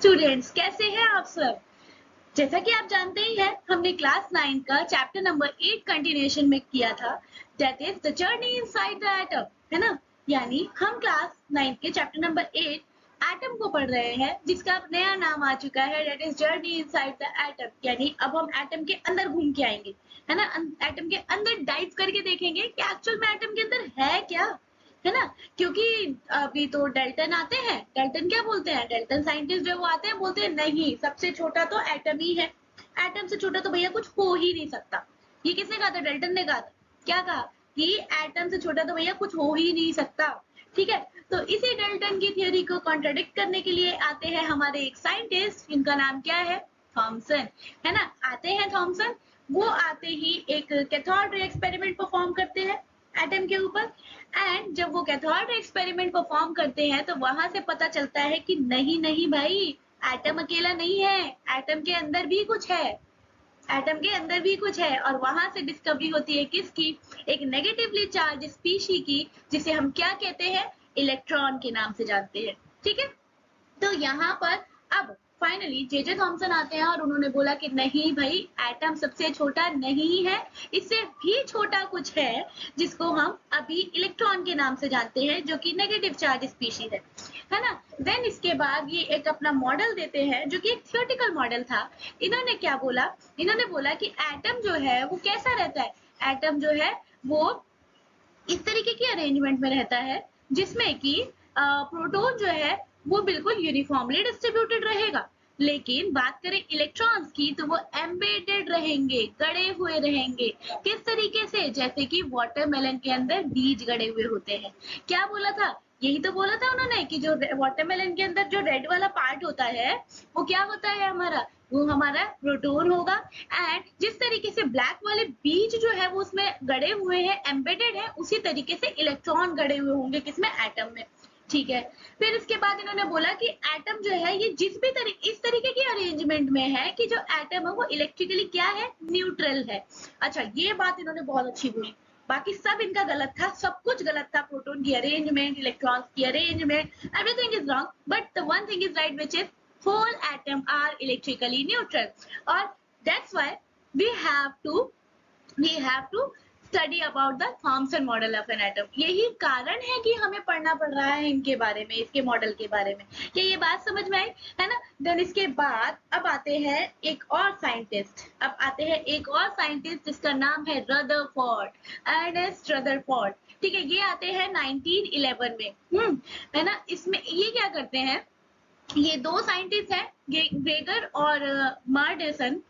Students, कैसे हैं आप सब। जैसा कि आप जानते ही हैं, हमने क्लास 9 का चैप्टर नंबर 8 कंटिन्यूएशन में किया था, that is the journey inside the atom, है ना। यानी हम क्लास 9 के चैप्टर नंबर 8 एटम को पढ़ रहे हैं, जिसका नया नाम आ चुका है, that is journey inside the atom. यानी अब हम एटम के अंदर घूम के आएंगे, है ना। एटम के अंदर डाइव करके देखेंगे कि एक्चुअल में एटम के अंदर है क्या, है ना। क्योंकि अभी तो डेल्टन आते हैं, डेल्टन क्या बोलते हैं, डेल्टन साइंटिस्ट जो वो आते हैं बोलते हैं नहीं, सबसे छोटा तो एटम ही है, एटम से छोटा तो भैया कुछ हो ही नहीं सकता। ये किसने कहा था, डेल्टन ने कहा था। क्या कहा कि एटम से छोटा तो भैया कुछ हो ही नहीं सकता, ठीक है। तो इसी डेल्टन की थ्योरी को कॉन्ट्राडिक्ट करने के लिए आते हैं हमारे एक साइंटिस्ट, इनका नाम क्या है, थॉमसन, है ना। आते हैं थॉमसन, वो आते ही एक कैथोड रे एक्सपेरिमेंट परफॉर्म करते हैं एटम के ऊपर। एंड जब वो कैथोड एक्सपेरिमेंट परफॉर्म करते हैं तो वहां से पता चलता है कि नहीं नहीं भाई, एटम अकेला नहीं है, एटम के अंदर भी कुछ है, एटम के अंदर भी कुछ है। और वहां से डिस्कवरी होती है किसकी, एक नेगेटिवली चार्ज स्पीशी की, जिसे हम क्या कहते हैं, इलेक्ट्रॉन के नाम से जानते हैं, ठीक है। तो यहाँ पर अब फाइनली जे थॉमसन आते हैं और उन्होंने बोला कि नहीं भाई, एटम सबसे छोटा नहीं है, इससे भी छोटा कुछ है, जिसको हम अभी इलेक्ट्रॉन के नाम से जानते हैं, जो कि नेगेटिव चार्ज स्पीशीज है ना। देन इसके बाद ये एक अपना मॉडल देते हैं, जो कि एक थियोरेटिकल मॉडल था। इन्होंने क्या बोला, इन्होंने बोला कि एटम जो है वो कैसा रहता है, एटम जो है वो इस तरीके की अरेंजमेंट में रहता है, जिसमें कि प्रोटॉन जो है वो बिल्कुल यूनिफॉर्मली डिस्ट्रीब्यूटेड रहेगा। लेकिन बात करें इलेक्ट्रॉन्स की तो वो एम्बेडेड रहेंगे, गड़े हुए रहेंगे। किस तरीके से, जैसे कि वाटरमेलन के अंदर बीज गड़े हुए होते हैं। क्या बोला था, यही तो बोला था उन्होंने कि जो वाटरमेलन के अंदर जो रेड वाला पार्ट होता है वो क्या होता है हमारा, वो हमारा प्रोटॉन होगा। एंड जिस तरीके से ब्लैक वाले बीज जो है वो उसमें गड़े हुए हैं, एम्बेडेड है, उसी तरीके से इलेक्ट्रॉन गड़े हुए होंगे किसमें, एटम में, ठीक है। फिर इसके बाद इन्होंने बोला कि एटम जो है ये जिस भी इस तरीके की अरेंजमेंट में है कि जो एटम है वो इलेक्ट्रिकली क्या है, न्यूट्रल है। अच्छा, ये बात इन्होंने बहुत अच्छी बोली, बाकी सब इनका गलत था, सब कुछ गलत था, प्रोटॉन की अरेंजमेंट, इलेक्ट्रॉन्स की arrangement, everything is wrong, but the one thing is right, which is whole atom are electrically neutral, or that's why we have to study about the Thomson model of an atom। यही कारण है कि हमें पढ़ना पड़ रहा है इनके बारे में, इसके मॉडल के बारे में। क्या ये बात समझ में आई, है ना। देन इसके बाद अब आते हैं एक और साइंटिस्ट, जिसका नाम है रदरफोर्ड, अर्नेस्ट रदरफोर्ड, ठीक है। ये आते हैं 1911 में, है ना। इसमें ये क्या करते हैं, ये दो साइंटिस्ट हैं, ग्रेगर और मार्स्टन,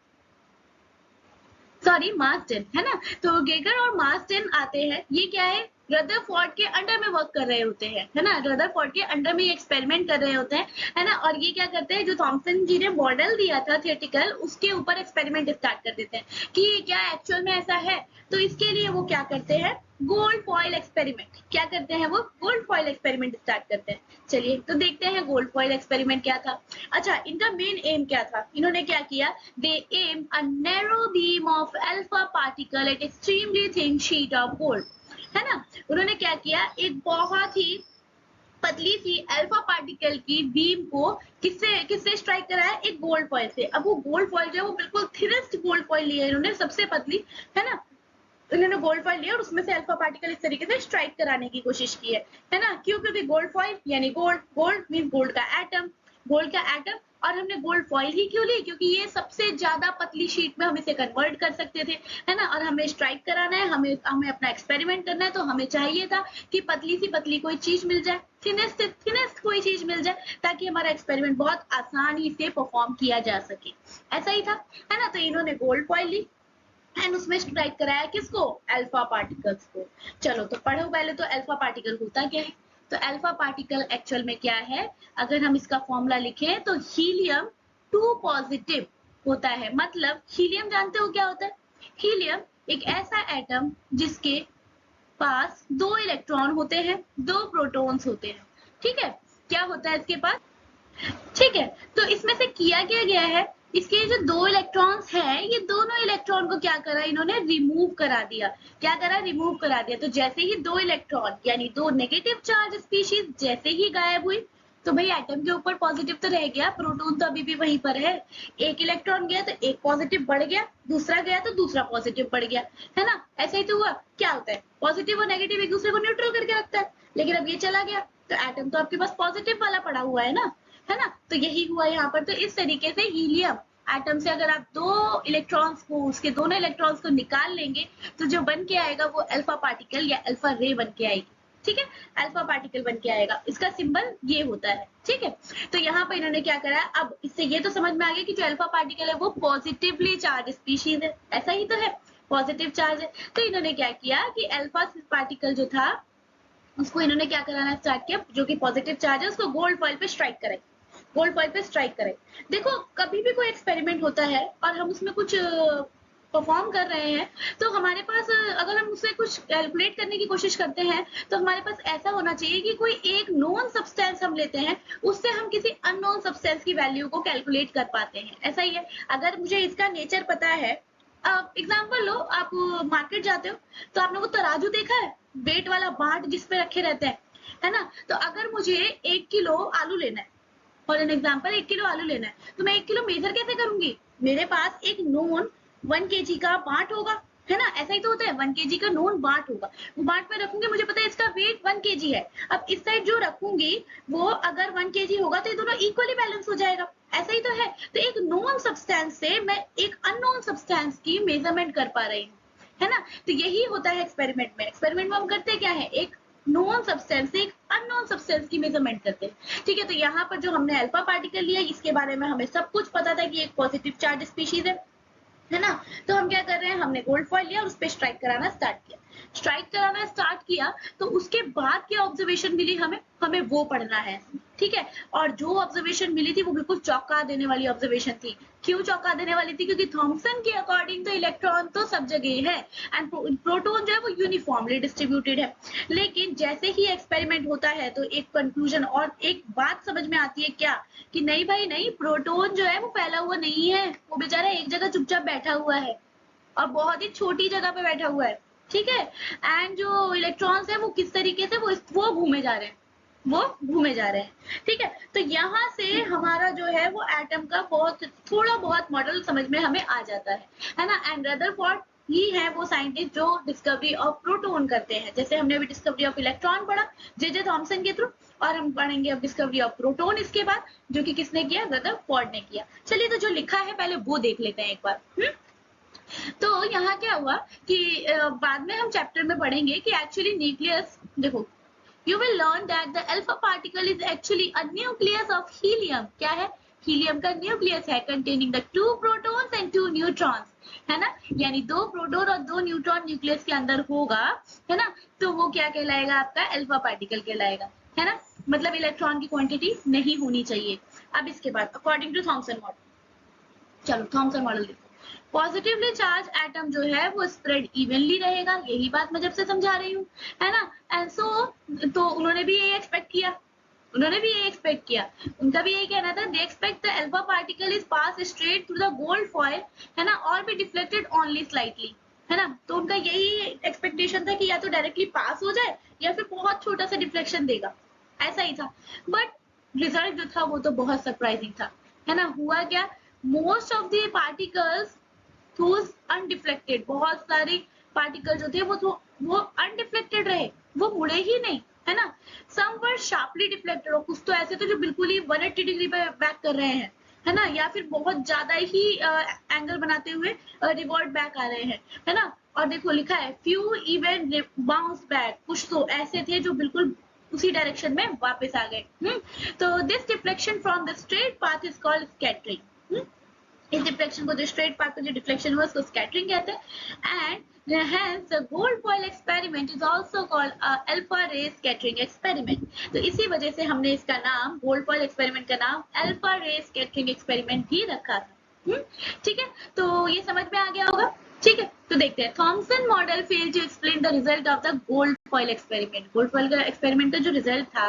है ना। तो गेगर और मार्स्टन आते हैं, ये क्या है, रदरफोर्ड के अंडर में वर्क कर रहे होते हैं, है ना। रदरफोर्ड के अंडर में एक्सपेरिमेंट कर रहे होते हैं, है ना। और ये क्या करते हैं, जो थॉमसन जी ने मॉडल दिया था थियोरेटिकल, उसके ऊपर एक्सपेरिमेंट स्टार्ट कर देते हैं कि क्या एक्चुअल में ऐसा है। तो इसके लिए वो क्या करते हैं, गोल्ड फॉइल एक्सपेरिमेंट, क्या करते हैं वो, गोल्ड फॉइल एक्सपेरिमेंट स्टार्ट करते हैं। चलिए तो देखते हैं गोल्ड फॉइल एक्सपेरिमेंट क्या था। अच्छा, इनका मेन एम क्या था, इन्होंने क्या किया, they aim a narrow beam of alpha particle at extremely thin sheet of gold, है ना। उन्होंने क्या किया, एक बहुत ही पतली सी अल्फा पार्टिकल की बीम को किससे स्ट्राइक करा है, एक गोल्ड फॉइल से। अब वो गोल्ड फॉइल जो है वो बिल्कुल थिनेस्ट गोल्ड फॉइल लिया है इन्होंने, सबसे पतली, है ना। इन्होंने गोल्ड फॉइल लिया और उसमें से अल्फा पार्टिकल इस तरीके से स्ट्राइक कराने की कोशिश की है ना। क्यों, क्योंकि गोल्ड फॉइल यानी गोल्ड मीन गोल्ड का एटम, और हमने गोल्ड फॉइल ही क्यों ली, क्योंकि ये सबसे ज्यादा पतली शीट में हम इसे कन्वर्ट कर सकते थे, है ना। और हमें स्ट्राइक कराना है, हमें अपना एक्सपेरिमेंट करना है, तो हमें चाहिए था कि पतली सी पतली कोई चीज मिल जाए, थिनेस्ट कोई चीज मिल जाए, ताकि हमारा एक्सपेरिमेंट बहुत आसानी से परफॉर्म किया जा सके। ऐसा ही था, है ना। तो इन्होंने गोल्ड फॉइल ली एंड उसमें स्ट्राइक कराया किसको, अल्फा पार्टिकल्स को। चलो तो पढ़ो पहले तो अल्फा पार्टिकल होता क्या है। तो अल्फा पार्टिकल एक्चुअल में क्या है, अगर हम इसका फॉर्मूला लिखें तो हीलियम 2 पॉजिटिव होता है। मतलब हीलियम जानते हो क्या होता है, हीलियम एक ऐसा एटम जिसके पास 2 इलेक्ट्रॉन होते हैं, 2 प्रोटॉन्स होते हैं, ठीक है। क्या होता है इसके पास, ठीक है। तो इसमें से किया क्या गया है, इसके जो 2 इलेक्ट्रॉन्स हैं, ये दोनों इलेक्ट्रॉन को क्या करा, इन्होंने रिमूव करा दिया। क्या करा, रिमूव करा दिया। तो जैसे ही 2 इलेक्ट्रॉन यानी 2 नेगेटिव चार्ज स्पीशीज जैसे ही गायब हुई, तो भाई एटम के ऊपर पॉजिटिव तो रह गया, प्रोटॉन तो अभी भी वहीं पर है। एक इलेक्ट्रॉन गया तो एक पॉजिटिव बढ़ गया, दूसरा गया तो दूसरा पॉजिटिव बढ़ गया, है ना? ऐसा ही तो हुआ। क्या होता है, पॉजिटिव और नेगेटिव एक दूसरे को न्यूट्रल करके रखता है। लेकिन अब ये चला गया तो एटम तो आपके पास पॉजिटिव वाला पड़ा हुआ है ना, है ना? तो यही हुआ यहाँ पर। तो इस तरीके से हीलियम एटम से अगर आप दो इलेक्ट्रॉन्स को, उसके दोनों इलेक्ट्रॉन्स को निकाल लेंगे तो जो बन के आएगा वो अल्फा पार्टिकल या अल्फा रे बन के आएगी। ठीक है, अल्फा पार्टिकल बन के आएगा, इसका सिंबल ये होता है। ठीक है, तो यहाँ पर इन्होंने क्या करा है, अब इससे ये तो समझ में आ गया कि जो अल्फा पार्टिकल है वो पॉजिटिवली चार्ज स्पीशीज है, ऐसा ही तो है, पॉजिटिव चार्ज है। तो इन्होंने क्या किया कि अल्फा पार्टिकल जो था उसको इन्होंने क्या कराना स्टार्ट किया, जो कि पॉजिटिव चार्ज है उसको गोल्ड फॉइल पे स्ट्राइक करे, गोल्ड फॉइल पे स्ट्राइक करे। देखो कभी भी कोई एक्सपेरिमेंट होता है और हम उसमें कुछ परफॉर्म कर रहे हैं तो हमारे पास अगर हम उससे कुछ कैलकुलेट करने की कोशिश करते हैं तो हमारे पास ऐसा होना चाहिए कि कोई एक नोन सब्सटेंस हम लेते हैं, उससे हम किसी अननोन सब्सटेंस की वैल्यू को कैलकुलेट कर पाते हैं। ऐसा ही है, अगर मुझे इसका नेचर पता है, एग्जाम्पल लो, आप मार्केट जाते हो तो आपने वो तराजू देखा है, वेट वाला बाट जिसपे रखे रहते हैं, है ना? तो अगर मुझे 1 किलो आलू लेना है, फॉर एन एग्जाम्पल 1 किलो आलू लेना है, तो मैं 1 किलो मेजर कैसे करूंगी? मेरे पास एक नोन 1 kg का बाट होगा, है ना? ऐसा ही तो होता है, 1 kg का नोन बाट होगा, वो बाट में रखूंगी, मुझे पता है इसका वेट 1 kg है। अब इस साइड जो रखूंगी वो अगर 1 kg होगा तो ये दोनों इक्वली बैलेंस हो जाएगा, ऐसा ही तो है। तो एक नोन सब्सटेंस से मैं एक अननोन सब्सटेंस की मेजरमेंट कर पा रही हूँ, है ना? तो यही होता है एक्सपेरिमेंट में। एक्सपेरिमेंट में हम करते क्या है, एक नोन सब्सटेंस से एक अननोन सब्सटेंस की मेजरमेंट करते हैं। ठीक है, तो यहाँ पर जो हमने अल्फा पार्टिकल लिया, इसके बारे में हमें सब कुछ पता था कि एक पॉजिटिव चार्ज स्पीशीज है ना? तो हम क्या कर रहे हैं, हमने गोल्ड फॉइल लिया और उस पर स्ट्राइक कराना स्टार्ट किया। स्ट्राइक कराना स्टार्ट किया तो उसके बाद क्या ऑब्जर्वेशन मिली हमें, हमें वो पढ़ना है। ठीक है, और जो ऑब्जर्वेशन मिली थी वो बिल्कुल चौंका देने वाली ऑब्जर्वेशन थी। क्यों चौंका देने वाली थी? क्योंकि थॉमसन के अकॉर्डिंग तो इलेक्ट्रॉन तो सब जगह है एंड प्रोटॉन जो है वो यूनिफॉर्मली डिस्ट्रीब्यूटेड है। लेकिन जैसे ही एक्सपेरिमेंट होता है तो एक कंक्लूजन और एक बात समझ में आती है, क्या कि नहीं भाई नहीं, प्रोटॉन जो है वो फैला हुआ नहीं है, वो बेचारा एक जगह चुपचाप बैठा हुआ है और बहुत ही छोटी जगह पे बैठा हुआ है। ठीक है, एंड जो इलेक्ट्रॉन्स है वो किस तरीके से वो घूमे जा रहे हैं, वो घूमे जा रहे हैं। ठीक है, तो यहाँ से हमारा जो है वो एटम का बहुत थोड़ा बहुत मॉडल समझ में हमें आ जाता है ना? एंड रदरफोर्ड ही है वो साइंटिस्ट जो डिस्कवरी ऑफ प्रोटॉन करते हैं। जैसे हमने अभी डिस्कवरी ऑफ इलेक्ट्रॉन पढ़ा जे थॉमसन के थ्रू, और हम पढ़ेंगे अब डिस्कवरी ऑफ प्रोटॉन इसके बाद, जो कि किसने किया, रदरफोर्ड ने किया। चलिए, तो जो लिखा है पहले वो देख लेते हैं एक बार। तो यहाँ क्या हुआ कि बाद में हम चैप्टर में पढ़ेंगे कि एक्चुअली न्यूक्लियस, देखो, you will learn that the alpha particle is actually a nucleus of helium। क्या है? हीलियम का न्यूक्लियस है, containing the 2 protons and 2 neutrons, है ना? यानी 2 प्रोटॉन और 2 न्यूट्रॉन न्यूक्लियस के अंदर होगा, है ना? तो वो क्या कहलाएगा? आपका अल्फा पार्टिकल कहलाएगा, है ना? मतलब इलेक्ट्रॉन की क्वांटिटी नहीं होनी चाहिए। अब इसके बाद अकॉर्डिंग टू थॉमसन मॉडल, चलो थॉमसन मॉडल देखो। पॉजिटिवली चार्ज एटम जो है वो स्प्रेड इवनली रहेगा, यही बात मैं जब से समझा रही हूँ, है ना? एंड सो तो उन्होंने भी यही एक्सपेक्ट किया, उन्होंने भी यही एक्सपेक्ट किया, उनका भी यही कहना था, they expect the alpha particle is pass straight through the gold foil, है ना, और बी डिफ्लेक्टेड ओनली स्लाइटली, है ना? तो उनका यही एक्सपेक्टेशन था कि या तो डायरेक्टली पास हो जाए या फिर बहुत छोटा सा डिफ्लेक्शन देगा, ऐसा ही था। बट रिजल्ट जो था वो तो बहुत सरप्राइजिंग था, है ना? हुआ क्या, most of the particles undeflected, बहुत सारी पार्टिकल जो थे वो अनडिफ्लेक्टेड रहे, वो मुड़े ही नहीं, है ना? सम वर शार्पली डिफ्लेक्टेड, और कुछ तो ऐसे थे जो बिल्कुल ही 180 डिग्री पे बैक कर रहे हैं, है ना? या फिर बहुत ज्यादा ही एंगल बनाते हुए रिवर्ट बैक आ रहे हैं, है ना? और देखो लिखा है फ्यू इवन बाउंस बैक, कुछ तो ऐसे थे जो बिल्कुल उसी डायरेक्शन में वापस आ गए। तो this deflection from the straight path is called scattering. इस डिफ्लेक्शन को, जो स्ट्रेट पाथ का जो डिफ्लेक्शन हुआ उसको स्कैटरिंग कहते हैं। And hence the gold foil experiment is also called alpha ray scattering experiment। तो इसी वजह से हमने इसका नाम, गोल्ड फॉइल एक्सपेरिमेंट का नाम अल्फा रे स्कैटरिंग एक्सपेरिमेंट भी रखा था। ठीक है, तो ये समझ में आ गया होगा। ठीक है, तो देखते हैं, Thomson model fail to explain the result of the gold foil experiment. Gold foil का एक्सपेरिमेंट का जो रिजल्ट था,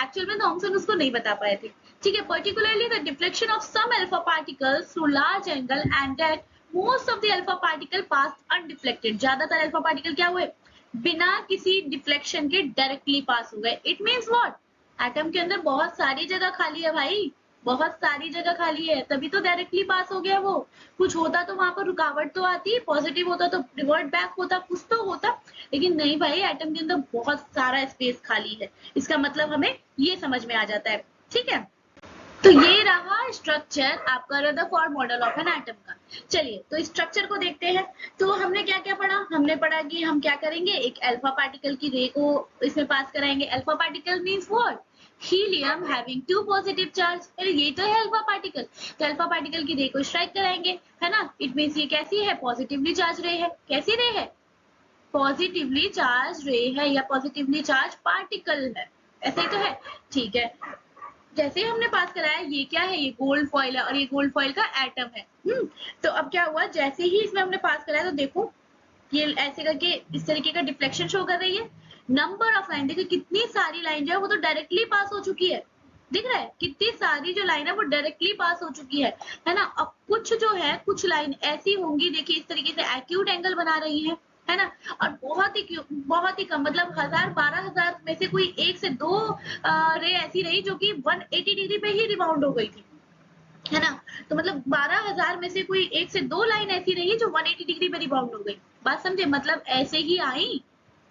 एक्चुअल में थॉमसन उसको नहीं बता पाए थे। ठीक है, particularly the deflection of some alpha particles through large angle and that most of the alpha particle passed undeflected। ज्यादातर अल्फा पार्टिकल क्या हुए, बिना किसी डिफ्लेक्शन के डायरेक्टली पास हो गए। इट मींस व्हाट, एटम के अंदर बहुत सारी जगह खाली है भाई, बहुत सारी जगह खाली है, तभी तो डायरेक्टली पास हो गया वो। कुछ होता तो वहां पर रुकावट तो आती, पॉजिटिव होता तो रिवर्ट बैक होता, कुछ तो होता, लेकिन नहीं भाई, एटम के अंदर बहुत सारा स्पेस खाली है। इसका मतलब हमें ये समझ में आ जाता है, ठीक है। तो ये रहा स्ट्रक्चर आपका Rutherford model of an atom का। चलिए तो स्ट्रक्चर को देखते हैं। तो हमने क्या क्या पढ़ा, हमने पढ़ा कि हम क्या करेंगे, एक अल्फा पार्टिकल की रे को इसमें पास कराएंगे। Alpha particle means what, helium having 2 positive charge. ये तो है अल्फा पार्टिकल। तो अल्फा पार्टिकल की रे को स्ट्राइक कराएंगे, है ना। इट मींस ये कैसी है, पॉजिटिवली चार्ज रे है। कैसी रे है, पॉजिटिवली चार्ज रे है या पॉजिटिवली चार्ज पार्टिकल है, ऐसे ही तो है, ठीक है। जैसे ही हमने पास कराया, ये क्या है, ये गोल्ड फॉइल है और ये गोल्ड फॉइल का एटम है। तो अब क्या हुआ, जैसे ही इसमें हमने पास कराया तो देखो ये ऐसे करके इस तरीके का डिफ्लेक्शन शो कर रही है। नंबर ऑफ लाइन, देखो कितनी सारी लाइन जो है वो तो डायरेक्टली पास हो चुकी है, दिख रहा है, कितनी सारी जो लाइन है वो डायरेक्टली पास हो चुकी है ना। अब कुछ जो है, कुछ लाइन ऐसी होंगी, देखिए इस तरीके से एक्यूट एंगल बना रही है ना। और बहुत ही कम, मतलब 12,000 में से कोई 1 से 2 रे ऐसी रही जो कि 180 डिग्री पे ही रिबाउंड हो गई थी, है ना। तो मतलब 12,000 में से कोई 1 से 2 लाइन ऐसी रही जो 180 डिग्री पे रिबाउंड हो गई। बात समझे, मतलब ऐसे ही आई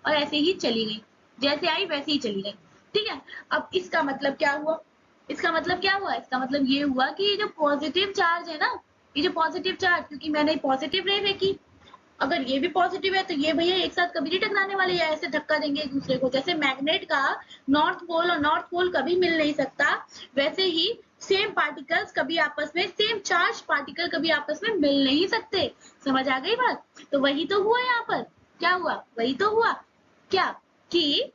और ऐसे ही चली गई, जैसे आई वैसे ही चली गई, ठीक है। अब इसका मतलब क्या हुआ, इसका मतलब क्या हुआ, इसका मतलब ये हुआ कि ये जो पॉजिटिव चार्ज है ना, ये जो पॉजिटिव चार्ज, क्योंकि मैंने पॉजिटिव रे फेंकी, अगर ये भी पॉजिटिव है तो ये भैया एक साथ कभी नहीं टकराने वाले, या ऐसे धक्का देंगे एक दूसरे को। जैसे मैग्नेट का नॉर्थ पोल और नॉर्थ पोल कभी मिल नहीं सकता, वैसे ही सेम पार्टिकल्स कभी आपस में, सेम चार्ज पार्टिकल कभी आपस में मिल नहीं सकते। समझ आ गई बात। तो वही तो हुआ यहाँ पर, क्या हुआ, वही तो हुआ क्या, कि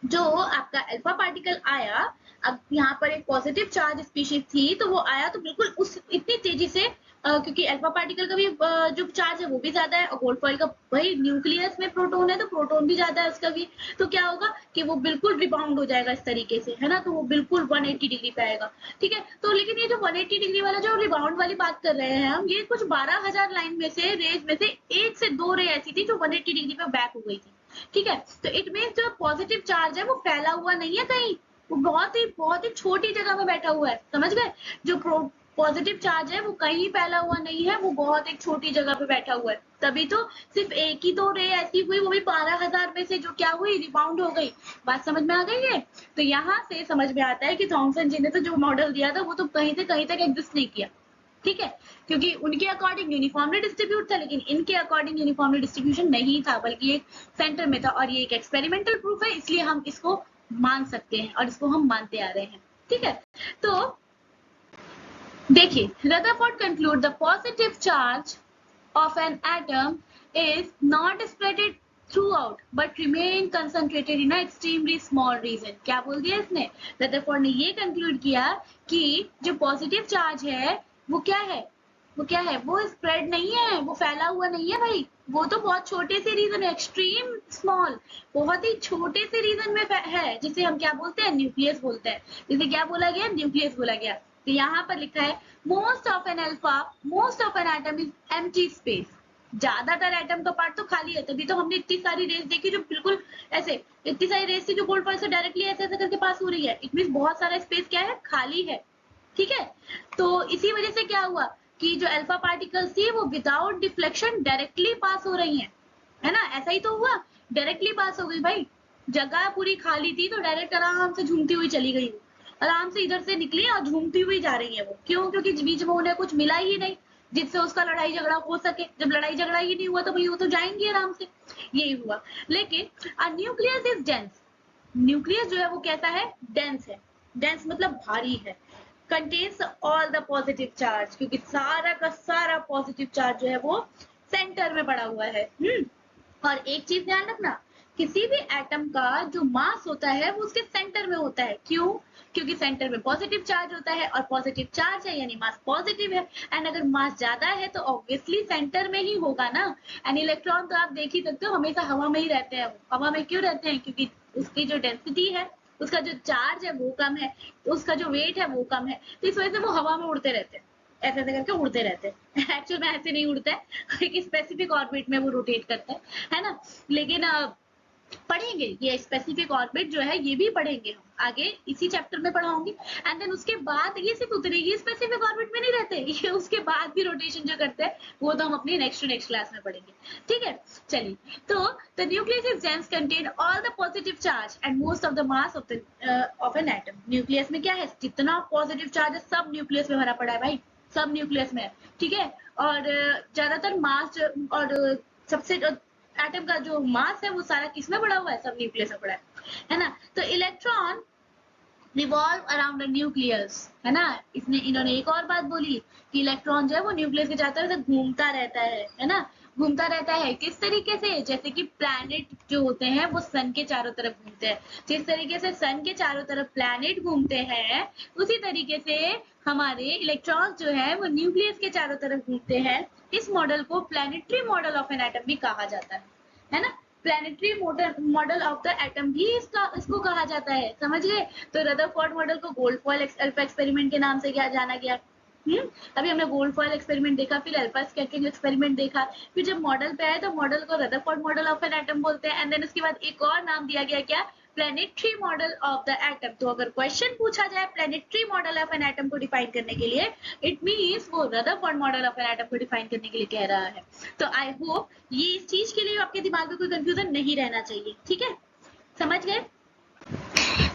जो आपका अल्फा पार्टिकल आया, अब यहाँ पर एक पॉजिटिव चार्ज स्पीशीज थी, तो वो आया तो बिल्कुल उस इतनी तेजी से, क्योंकि अल्फा पार्टिकल का भी जो चार्ज है वो भी ज्यादा है, और गोल्ड फॉइल का वही न्यूक्लियस में प्रोटॉन है तो प्रोटॉन भी ज्यादा है उसका भी, तो क्या होगा कि वो बिल्कुल रिबाउंड हो जाएगा इस तरीके से, है ना। तो वो बिल्कुल 180 डिग्री पे आएगा, ठीक है। तो लेकिन ये जो 180 डिग्री वाला जो रिबाउंड वाली बात कर रहे हैं हम, ये कुछ 12,000 लाइन में से रेज में से 1 से 2 रे ऐसी थी जो 180 डिग्री पे बैक हो गई थी, ठीक है। तो इट मीन्स जो पॉजिटिव चार्ज है वो फैला हुआ नहीं है कहीं, वो बहुत ही छोटी जगह में बैठा हुआ है, समझ गए। जो पॉजिटिव चार्ज है वो कहीं फैला हुआ नहीं है, वो बहुत एक छोटी जगह पे बैठा हुआ है, तभी तो सिर्फ एक ही तो रे ऐसी हुई, वो भी 12,000 में से जो क्या हुई, रिबाउंड हो गई। बात समझ में आ गई है। तो यहाँ से समझ में आता है कि थॉमसन जी ने तो जो मॉडल दिया था वो तो कहीं से कहीं तक एग्जिस्ट नहीं किया, ठीक है, क्योंकि उनके अकॉर्डिंग यूनिफॉर्मली डिस्ट्रीब्यूट था, लेकिन इनके अकॉर्डिंग यूनिफॉर्मली डिस्ट्रीब्यूशन नहीं था, बल्कि एक सेंटर में था, और ये एक एक्सपेरिमेंटल प्रूफ है, इसलिए हम इसको मान सकते हैं और इसको हम मानते आ रहे हैं, ठीक है। तो देखिए, Rutherford conclude the positive charge of an atom is not spread throughout but remain concentrated in a extremely small region। क्या बोल दिया इसने, रदरफोर्ड ने ये कंक्लूड किया कि जो पॉजिटिव चार्ज है वो क्या है, वो क्या है, वो स्प्रेड नहीं है, वो फैला हुआ नहीं है भाई, वो तो बहुत छोटे से रीजन है, एक्सट्रीम स्मॉल, बहुत ही छोटे से रीजन में है, जिसे हम क्या बोलते हैं, न्यूक्लियस बोलते हैं। जिसे क्या बोला गया, न्यूक्लियस बोला गया। तो यहाँ पर लिखा है most of an alpha, most of an atom is empty space. ज्यादातर एटम का पार्ट तो खाली है, तभी तो हमने इतनी सारी रेस देखी जो बिल्कुल ऐसे, इतनी सारी रेस थी जो गोल्ड फॉइल से डायरेक्टली ऐसे ऐसे करके पास हो रही है। इट मींस बहुत सारा स्पेस क्या है, खाली है, ठीक है। तो इसी वजह से क्या हुआ कि जो अल्फा पार्टिकल्स थी वो विदाउट डिफ्लेक्शन डायरेक्टली पास हो रही हैं, है ना। ऐसा ही तो हुआ, डायरेक्टली पास हो गई भाई, जगह पूरी खाली थी तो डायरेक्ट आराम से झूमती हुई चली गई, आराम से इधर से निकली और झूमती हुई जा रही है वो। क्यों, क्योंकि बीच में उन्हें कुछ मिला ही नहीं जिससे उसका लड़ाई झगड़ा हो सके। जब लड़ाई झगड़ा ही नहीं हुआ तो भाई वो तो जाएंगे आराम से, यही हुआ। लेकिन न्यूक्लियस इज डेंस, न्यूक्लियस जो है वो कैसा है, डेंस है। डेंस मतलब भारी है। Contains all the positive charge, क्योंकि सारा का सारा पॉजिटिव चार्ज जो है वो सेंटर में पड़ा हुआ है। और एक चीज ध्यान रखना, किसी भी एटम का जो मास होता है वो उसके सेंटर में होता है। क्यों, क्योंकि सेंटर में पॉजिटिव चार्ज होता है, और पॉजिटिव चार्ज है यानी मास पॉजिटिव है, एंड अगर मास ज्यादा है तो ऑब्वियसली सेंटर में ही होगा ना। एंड इलेक्ट्रॉन तो आप देख ही सकते हो हमेशा हवा में ही रहते हैं। हवा में क्यों रहते हैं, क्योंकि उसकी जो डेंसिटी है, उसका जो चार्ज है वो कम है, उसका जो वेट है वो कम है, तो इस वजह से वो हवा में उड़ते रहते हैं, ऐसे ऐसे करके उड़ते रहते हैं। एक्चुअल में ऐसे नहीं उड़ता है, एक स्पेसिफिक ऑर्बिट में वो रोटेट करता है ना। लेकिन पढ़ेंगे, ये स्पेसिफिक ऑर्बिट जो है ये भी पढ़ेंगे हम आगे इसी चैप्टर में पढ़ाऊंगी। एंड देन उसके बाद ये सिर्फ उतने ये स्पेसिफिक ऑर्बिट में नहीं रहते, ये उसके बाद भी रोटेशन जो करते हैं वो तो हम अपनी नेक्स्ट क्लास में पढ़ेंगे। ठीक है, चलिए। तो the nucleus is dense contain all the positive charge and most of the mass of an atom। Nucleus में क्या है, जितना पॉजिटिव चार्ज है सब न्यूक्लियस में भरा पड़ा है भाई, सब न्यूक्लियस में है। ठीक है, और ज्यादातर मास और सबसे एटम का जो मास है वो सारा किसमें पड़ा हुआ है, सब न्यूक्लियस में पड़ा है ना। तो electron revolve around the nucleus, है ना। इन्होंने एक और बात बोली कि इलेक्ट्रॉन जो है वो न्यूक्लियस के चारों तरफ घूमता रहता है ना, घूमता रहता है। किस तरीके से, जैसे कि प्लैनेट जो होते हैं वो सन के चारों तरफ घूमते हैं, जिस तरीके से सन के चारों तरफ प्लैनेट घूमते हैं उसी तरीके से हमारे इलेक्ट्रॉन्स जो है वो न्यूक्लियस के चारों तरफ घूमते हैं। इस मॉडल को planetary model of an atom भी कहा जाता है ना। Planetary model of the atom भी इसको कहा जाता है, समझ गए। तो रदरफोर्ड मॉडल को गोल्ड फॉयल अल्फा एक्सपेरिमेंट के नाम से क्या जाना गया। अभी हमने गोल्ड फॉयल एक्सपेरिमेंट देखा, फिर अल्फा स्कैटरिंग एक्सपेरिमेंट देखा, फिर जब मॉडल पे आए तो मॉडल को Rutherford model of an atom बोलते हैं। एंड देन उसके बाद एक और नाम दिया गया, क्या, planetary model of the atom. तो अगर क्वेश्चन पूछा जाए planetary model of an atom को डिफाइन करने के लिए, इट मींस वो Rutherford model of an atom को डिफाइन करने के लिए कह रहा है। तो आई होप ये इस चीज के लिए आपके दिमाग में कोई कंफ्यूजन नहीं रहना चाहिए। ठीक है, समझ गए।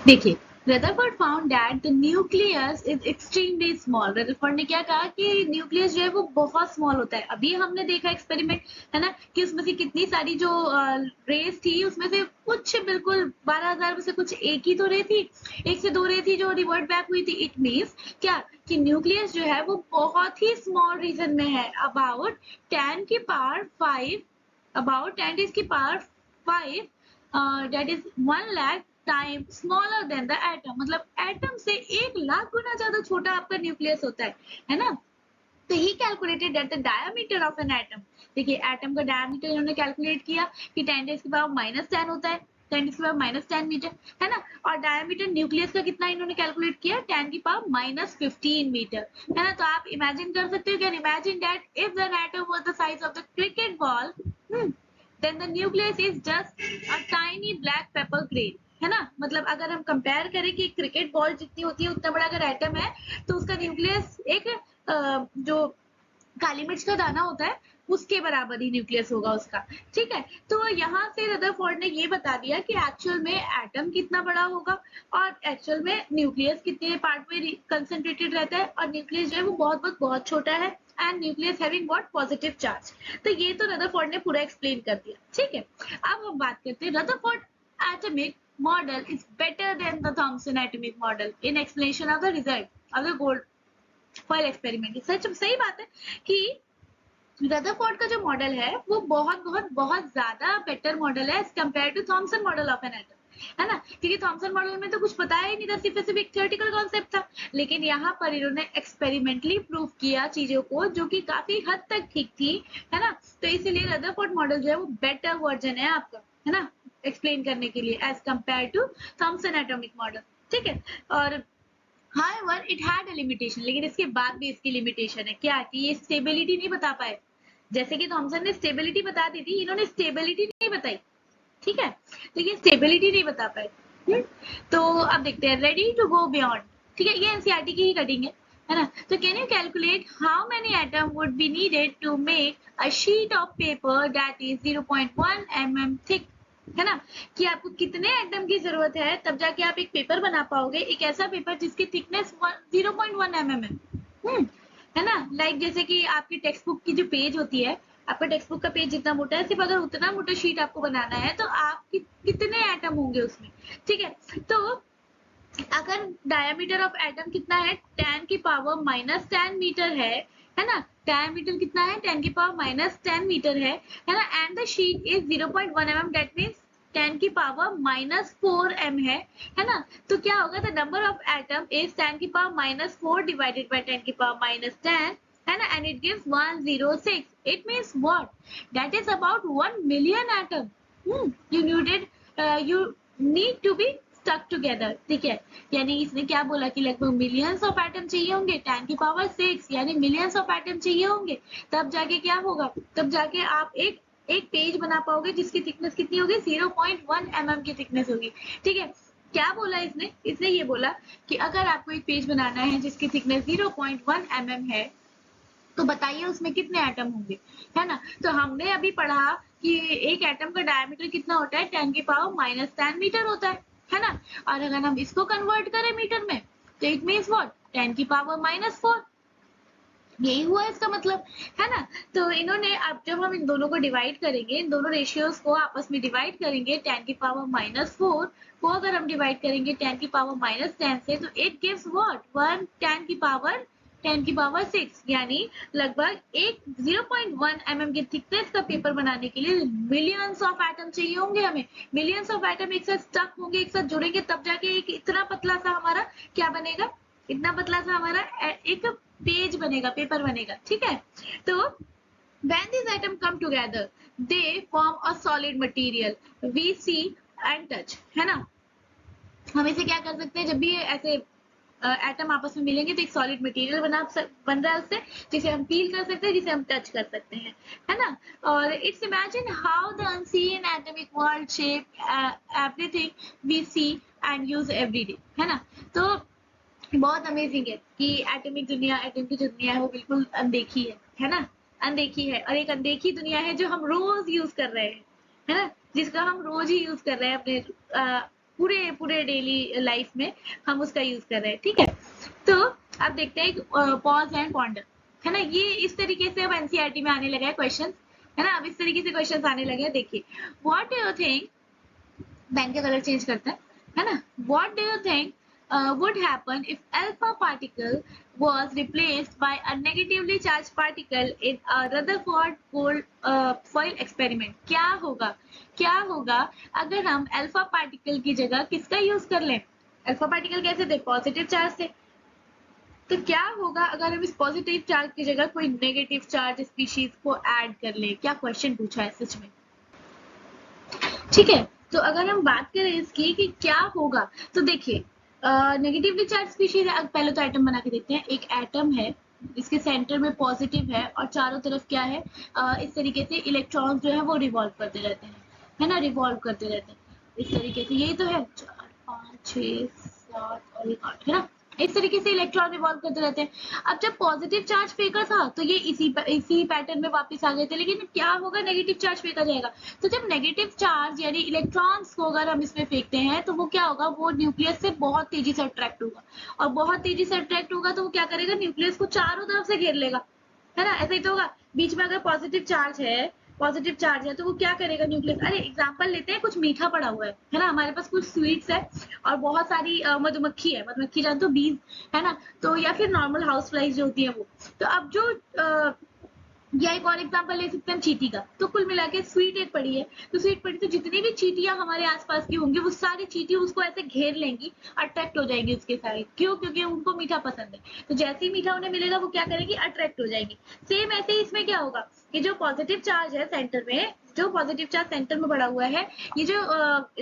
देखिए, Rutherford found that the nucleus is extremely small. Rutherford ने क्या कहा कि न्यूक्लियस जो है वो बहुत स्मॉल होता है। अभी हमने देखा एक्सपेरिमेंट, है ना, कि उसमें से कितनी सारी जो रेस थी उसमें से कुछ बिल्कुल 12,000 में से कुछ एक ही तो रे थी, एक से दो रे थी जो रिवर्ट बैक हुई थी। इट मीन्स क्या कि न्यूक्लियस जो है वो बहुत ही स्मॉल रीजन में है, अबाउट 10 की पावर 5, अबाउट 10 की power 5, that is 1 lakh time smaller than the atom. मतलब एटम से 1,00,000 गुना ज्यादा छोटा आपका न्यूक्लियस होता है ना। तो he calculated that the diameter of an atom. देखिए, एटम का डायमीटर इन्होंने कैलकुलेट किया कि 10 की पावर -10 होता है, 10 की पावर -10 मीटर, है ना। और डायमीटर न्यूक्लियस का कितना इन्होंने कैलकुलेट किया, 10 की पावर -15 मीटर, है ना। तो आप इमेजिन कर सकते हो, can imagine that if the atom was the size of the cricket ball, then the nucleus is just a tiny black pepper grain, है ना। मतलब अगर हम कंपेयर करें कि क्रिकेट बॉल जितनी होती है उतना बड़ा अगर एटम है तो उसका न्यूक्लियस एक जो काली मिर्च का दाना होता है उसके बराबर ही न्यूक्लियस होगा उसका। ठीक है, तो यहाँ से रदरफोर्ड ने ये बता दिया कि एक्चुअल में एटम कितना बड़ा होगा और एक्चुअल में न्यूक्लियस कितने पार्ट में कंसंट्रेटेड रहता है, और न्यूक्लियस जो है वो बहुत छोटा है, and nucleus having what, positive charge. तो ये तो रदरफोर्ड ने पूरा एक्सप्लेन कर दिया। ठीक है, अब हम बात करते हैं Rutherford atomic model is better than the Thomson atomic model in explanation of the result of the gold foil experiment. सच सही बात है कि रदरफोर्ड का जो मॉडल है वो बहुत ज्यादा बेटर मॉडल है as compare to Thomson model of an atom, है ना। क्योंकि थॉमसन मॉडल में तो कुछ बताया ही नहीं था, सिर्फ एक थियोरेटिकल कॉन्सेप्ट था। लेकिन यहाँ पर इन्होंने एक्सपेरिमेंटली प्रूव किया चीजों को, जो कि काफी हद तक ठीक थी, है ना। तो इसीलिए रदरफोर्ड मॉडल जो है वो बेटर वर्जन है आपका, है ना, एक्सप्लेन करने के लिए as compare to Thomson atomic model. ठीक है, और however it had a limitation, लेकिन इसके बाद भी इसकी लिमिटेशन है, क्या कि ये स्टेबिलिटी नहीं बता पाए। जैसे कि थॉमसन ने स्टेबिलिटी बता दी थी, इन्होंने स्टेबिलिटी नहीं बताई। ठीक है, तो ये स्टेबिलिटी नहीं बता पाए। तो अब देखते हैं रेडी टू गो बियॉन्ड। ठीक है, ये एनसीईआरटी की ही कटिंग है ना। तो can you calculate how many atom would be needed to make a sheet of paper that is 0.1 mm thick, है ना, कि आपको कितने एटम की जरूरत है तब जाके आप एक पेपर बना पाओगे, एक ऐसा पेपर जिसकी थिकनेस 0.1 mm है, है ना। लाइक जैसे कि आपकी टेक्स्ट बुक की जो पेज होती है, आपका टेक्स्ट बुक का पेज जितना मोटा है, सिर्फ अगर उतना मोटा शीट आपको बनाना है तो आप कितने एटम होंगे उसमें। ठीक है, तो अगर डायमीटर ऑफ एटम कितना है, 10 की पावर -10 मीटर है ना। डायमीटर कितना है, 10 की पावर -10 मीटर है ना। And the sheet is 0.1 mm, that means 10 की पावर -4 m है ना। तो क्या होगा, the number of atom is 10 की पावर -4 डिवाइडेड बाय 10 की पावर -10, है ना, and it gives 106. It means what? That is about 1 million atom. You need to be stuck together. ठीक है, यानी इसने क्या बोला कि लगभग मिलियंस ऑफ एटम चाहिए होंगे, 10 की पावर 6 यानी मिलियंस ऑफ एटम चाहिए होंगे, तब जाके क्या होगा, तब जाके आप एक एक पेज बना पाओगे जिसकी थिकनेस कितनी होगी, 0.1 mm की थिकनेस होगी। ठीक है, क्या बोला इसने, इसने ये बोला कि अगर आपको एक पेज बनाना है जिसकी थिकनेस 0.1 mm है, तो बताइए उसमें कितने एटम होंगे, है ना। तो हमने अभी पढ़ा कि एक एटम का डायमीटर कितना होता है, 10 की पावर -10 मीटर होता है ना। और अगर हम इसको कन्वर्ट करें मीटर में, तो इट मीन्स व्हाट, 10 की पावर -4, यही हुआ इसका मतलब, है ना। तो इन्होंने, अब जब हम इन दोनों को डिवाइड करेंगे, इन दोनों रेशियोज को आपस में डिवाइड करेंगे, 10 की पावर -4 को अगर हम डिवाइड करेंगे 10 की पावर -10 से, तो इट गिव्स व्हाट, 10 की पावर 6, यानी लगभग एक 0.1 mm की थिकनेस का पेपर बनाने के लिए मिलियंस ऑफ एटम चाहिए होंगे हमें। मिलियंस ऑफ एटम एक साथ स्टक होंगे, एक साथ जुड़ेंगे, तब जाके एक इतना पतला सा हमारा क्या बनेगा, इतना पतला सा हमारा एक पेज बनेगा, पेपर बनेगा। ठीक है, तो when these atoms come together they form a solid material we see and touch, है ना। हम इसे क्या कर सकते हैं, जब भी ऐसे एटम आपस में मिलेंगे तो एक सॉलिड मटेरियल बन रहा है उससे, जिसे हम फील कर सकते हैं, जिसे हम टच कर सकते हैं, है ना। और it's imagine how the unseen atomic world shape everything we see and use everyday, है ना। तो बहुत अमेजिंग है कि एटॉमिक दुनिया, एटम की जो दुनिया है वो बिल्कुल अनदेखी है ना, अनदेखी है। और एक अनदेखी दुनिया है जो हम रोज यूज कर रहे हैं, है ना, जिसका हम रोज ही यूज कर रहे हैं अपने पूरे पूरे डेली लाइफ में हम उसका यूज कर रहे हैं। ठीक है, तो अब देखते हैं पॉज एंड पॉन्डर, है ना। ये इस तरीके से अब एनसीईआरटी में आने लगा है क्वेश्चन, है ना। अब इस तरीके से क्वेश्चन आने लगे हैं। देखिए, what do you think, pen का कलर चेंज करते हैं, है ना। What do you think would happen if alpha particle was replaced by a negatively charged particle in a Rutherford foil experiment? क्या होगा अगर हम अल्फा पार्टिकल की जगह किसका यूज कर लें? अल्फा पार्टिकल कैसे थे, पॉजिटिव चार्ज से। तो क्या होगा अगर हम इस पॉजिटिव चार्ज की जगह कोई नेगेटिव चार्ज स्पीशीज को ऐड कर ले? क्या क्वेश्चन पूछा है सच में। ठीक है, तो अगर हम बात करें इसकी कि क्या होगा, तो देखिए नेगेटिवली चार्ज स्पीशीज है। पहले तो एटम बना के देखते हैं। एक एटम है, इसके सेंटर में पॉजिटिव है और चारों तरफ क्या है, इस तरीके से इलेक्ट्रॉन्स जो है वो रिवॉल्व करते रहते हैं, है ना, रिवॉल्व करते रहते हैं इस तरीके से। यही तो है, 4 5 6 7 और 8, है ना, इस तरीके से इलेक्ट्रॉन रिवॉल्व करते रहते हैं। अब जब पॉजिटिव चार्ज फेंका था तो ये इसी पैटर्न में वापस आ गए थे, लेकिन क्या होगा, नेगेटिव चार्ज फेंका जाएगा। तो जब नेगेटिव चार्ज यानी इलेक्ट्रॉन्स को अगर हम इसमें फेंकते हैं तो वो क्या होगा, वो न्यूक्लियस से बहुत तेजी से अट्रैक्ट होगा, और बहुत तेजी से अट्रैक्ट होगा तो वो क्या करेगा, न्यूक्लियस को चारों तरफ से घेर लेगा, है ना। ऐसा ही तो होगा, बीच में अगर पॉजिटिव चार्ज है तो वो क्या करेगा, न्यूक्लियस। अरे एग्जांपल लेते हैं, कुछ मीठा पड़ा हुआ है ना, हमारे पास कुछ स्वीट्स है और बहुत सारी मधुमक्खी है, मधुमक्खी जानते हो, बीज, है ना। तो या फिर नॉर्मल हाउस फ्लाइज जो होती है वो। तो अब जो या एक और एग्जांपल ले सकते हैं चींटी का। तो कुल मिला के स्वीट एक पड़ी है, तो स्वीट पड़ी तो जितनी भी चींटियां हमारे आसपास की होंगी वो सारी चींटी उसको ऐसे घेर लेंगी, अट्रैक्ट हो जाएंगी उसके साइड। क्यों, क्योंकि उनको मीठा पसंद है। तो जैसे ही मीठा उन्हें मिलेगा वो क्या करेगी, अट्रैक्ट हो जाएगी। सेम ऐसे ही इसमें क्या होगा कि जो पॉजिटिव चार्ज है सेंटर में, जो पॉजिटिव चार्ज सेंटर में पड़ा हुआ है, ये जो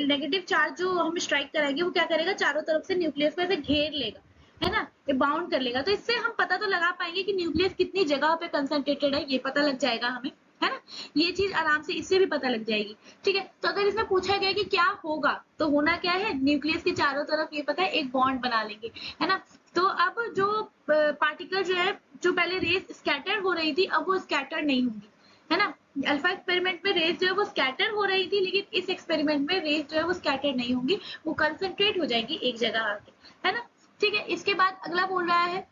नेगेटिव चार्ज जो हम स्ट्राइक कराएंगे वो क्या करेगा, चारों तरफ से न्यूक्लियस को ऐसे घेर लेगा, है ना, ये बाउंड कर लेगा। तो इससे हम पता तो लगा पाएंगे कि न्यूक्लियस कितनी जगह पे कंसंट्रेटेड है, ये पता लग जाएगा हमें, है ना। ये चीज आराम से इससे भी पता लग जाएगी। ठीक है, तो अगर इसमें पूछा गया कि क्या होगा, तो होना क्या है, न्यूक्लियस के चारों तरफ ये पता है एक बॉन्ड बना लेंगे, है ना। तो अब जो पार्टिकल जो है, जो पहले रेस स्कैटर हो रही थी, अब वो स्कैटर नहीं होंगी, है ना। अल्फा एक्सपेरिमेंट में रेस जो है वो स्कैटर हो रही थी, लेकिन इस एक्सपेरिमेंट में रेस जो है वो स्कैटर नहीं होंगी, वो कंसंट्रेट हो जाएंगी एक जगह आके, है ना। ठीक है, इसके बाद अगला बोल रहा है,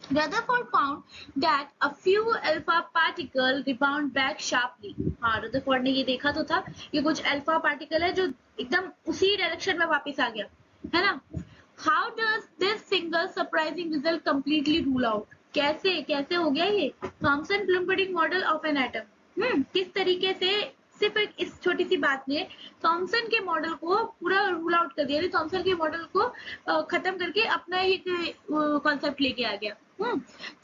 Rutherford found that a few alpha particles rebound back sharply. हाँ, Rutherford ने ये देखा तो था, ये कुछ अल्फा पार्टिकल है जो एकदम उसी डायरेक्शन में वापस आ गया, है ना। How does this single surprising result completely rule out? कैसे हो गया ये Thomson Bloomberg model of an atom. किस तरीके से सिर्फ इस छोटी सी बात ने थॉमसन के मॉडल को पूरा रूल आउट कर दिया, थॉमसन के मॉडल को खत्म करके अपना एक कॉन्सेप्ट लेके आ गया।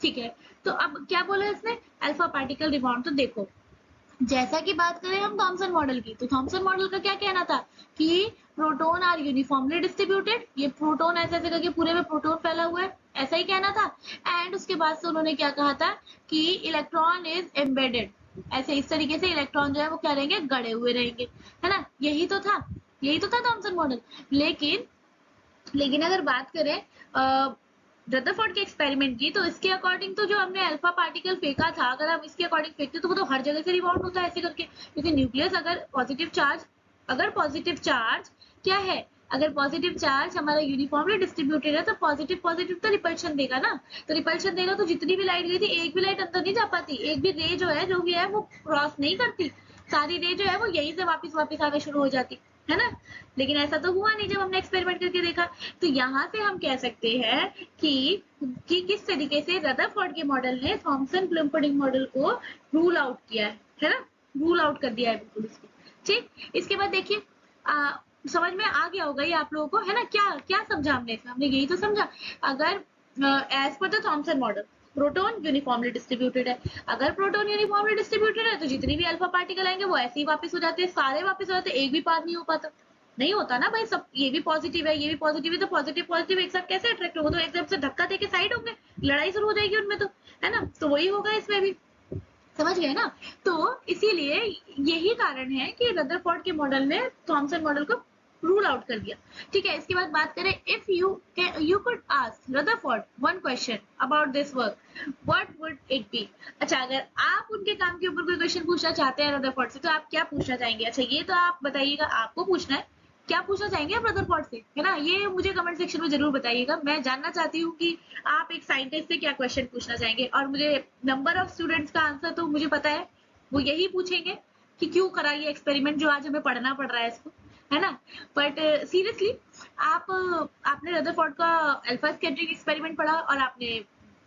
ठीक है, तो अब क्या बोला इसने, अल्फा पार्टिकल रिबाउंड। तो देखो, जैसा कि बात करें हम थॉमसन मॉडल की, तो थॉमसन मॉडल का क्या कहना था कि प्रोटॉन आर यूनिफॉर्मली डिस्ट्रीब्यूटेड, ये प्रोटॉन ऐसे ऐसे करके पूरे में प्रोटॉन फैला हुआ है, ऐसा ही कहना था। एंड उसके बाद से उन्होंने क्या कहा था कि इलेक्ट्रॉन इज एम्बेडेड, ऐसे इस तरीके से इलेक्ट्रॉन जो है वो क्या रहेंगे, गड़े हुए रहेंगे, है ना। यही तो था थॉमसन मॉडल। लेकिन अगर बात करें रदरफोर्ड के एक्सपेरिमेंट की, तो इसके अकॉर्डिंग तो जो हमने अल्फा पार्टिकल फेंका था, अगर हम इसके अकॉर्डिंग फेंकते तो वो तो हर जगह से रिबाउंड होता है ऐसे करके, क्योंकि न्यूक्लियस अगर पॉजिटिव चार्ज क्या है, अगर पॉजिटिव चार्ज हमारा यूनिफॉर्मली डिस्ट्रीब्यूटेड है तो पॉजिटिव तो रिपल्शन देगा ना, तो रिपल्शन देगा तो जितनी भी लाइट गई थी एक भी लाइट अंदर नहीं जा पाती, एक भी रे जो भी है वो क्रॉस नहीं करती, सारी रे जो है वो यहीं से वापस आना शुरू हो जाती है ना। लेकिन ऐसा तो हुआ नहीं जब हमने एक्सपेरिमेंट करके देखा। तो यहाँ से हम कह सकते हैं कि किस तरीके से रदरफोर्ड के मॉडल ने थॉमसन ब्लूमपुडिंग मॉडल को रूल आउट किया है ना, रूल आउट कर दिया है बिल्कुल इसको। ठीक, इसके बाद देखिए समझ में आ गया होगा ये आप लोगों को, है ना। क्या समझा हमने यही तो समझा, अगर as per the Thomson model proton uniformly distributed है, अगर प्रोटॉन यूनिफॉर्मली डिस्ट्रीब्यूटेड है तो जितनी भी अल्फा पार्टिकल आएंगे वो ऐसे ही वापस हो जाते हैं, सारे वापस हो जाते हैं, एक भी पार नहीं हो पाता, नहीं होता ना भाई, सब ये भी पॉजिटिव है ये भी पॉजिटिव है, तो पॉजिटिव एक साथ कैसे अट्रैक्ट होगा, तो एकदम से धक्का देके साइड होंगे, लड़ाई शुरू हो जाएगी उनमें तो, है ना। तो वही होगा इसमें भी, समझ गए ना। तो इसीलिए यही कारण है कि रदरफोर्ड के मॉडल ने थॉमसन मॉडल को रूल आउट कर दिया। ठीक है, इसके बाद बात करें, if you could ask Rutherford one question about this work, what would it be. अच्छा, अगर आप उनके काम के ऊपर कोई क्वेश्चन पूछना चाहते हैं रदरफोर्ड से, तो आप क्या पूछना चाहेंगे। अच्छा, ये तो आप बताइएगा, आपको पूछना है, क्या पूछना चाहेंगे आप रदरफोर्ड से, है ना। ये मुझे कमेंट सेक्शन में जरूर बताइएगा, मैं जानना चाहती हूँ कि आप एक साइंटिस्ट से क्या क्वेश्चन पूछना चाहेंगे। और मुझे नंबर ऑफ स्टूडेंट्स का आंसर तो मुझे पता है, वो यही पूछेंगे कि क्यों करा ये एक्सपेरिमेंट जो आज हमें पढ़ना पड़ रहा है इसको, है ना। बट सीरियसली आपने रदरफोर्ड का अल्फा स्कैटरिंग एक्सपेरिमेंट पढ़ा और आपने